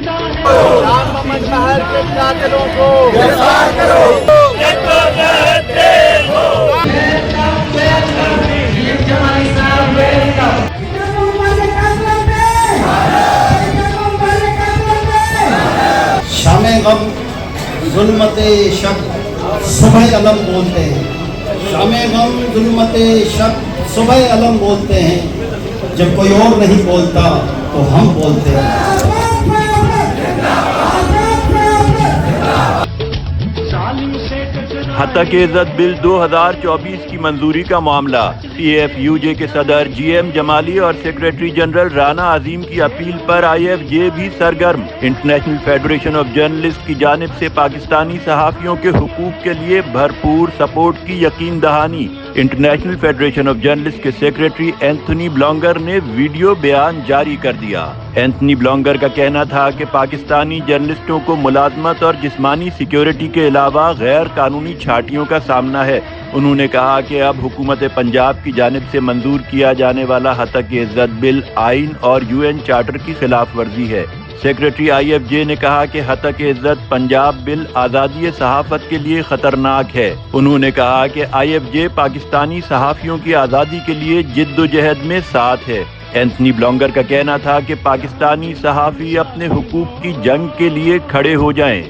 جان محمد شہر کے قاتلوں کو گرفتار کرو۔ شام غم ظلمت شب صبح علم بولتے ہیں، شام غم ظلمت شب صبح علم بولتے ہیں، جب کوئی اور نہیں بولتا تو ہم بولتے ہیں۔ ہتک عزت بل 2024 کی منظوری کا معاملہ TFUJ کے صدر GM جمالی اور سیکریٹری جنرل رانا عظیم کی اپیل پر IFJ بھی سرگرم۔ انٹرنیشنل فیڈریشن آف جرنلسٹ کی جانب سے پاکستانی صحافیوں کے حقوق کے لیے بھرپور سپورٹ کی یقین دہانی۔ انٹرنیشنل فیڈریشن آف جرنلسٹ کے سیکریٹری اینتھونی بلونگر نے ویڈیو بیان جاری کر دیا۔ اینتھونی بلونگر کا کہنا تھا کہ پاکستانی جرنلسٹوں کو ملازمت اور جسمانی سیکیورٹی کے علاوہ غیر قانونی چھاٹیوں کا سامنا ہے۔ انہوں نے کہا کہ اب حکومت پنجاب کی جانب سے منظور کیا جانے والا ہتک عزت بل آئین اور UN چارٹر کی خلاف ورزی ہے۔ سیکریٹری IFJ نے کہا کہ ہتک عزت پنجاب بل آزادی صحافت کے لیے خطرناک ہے۔ انہوں نے کہا کہ IFJ پاکستانی صحافیوں کی آزادی کے لیے جد و جہد میں ساتھ ہے۔ اینتھونی بلونگر کا کہنا تھا کہ پاکستانی صحافی اپنے حقوق کی جنگ کے لیے کھڑے ہو جائیں۔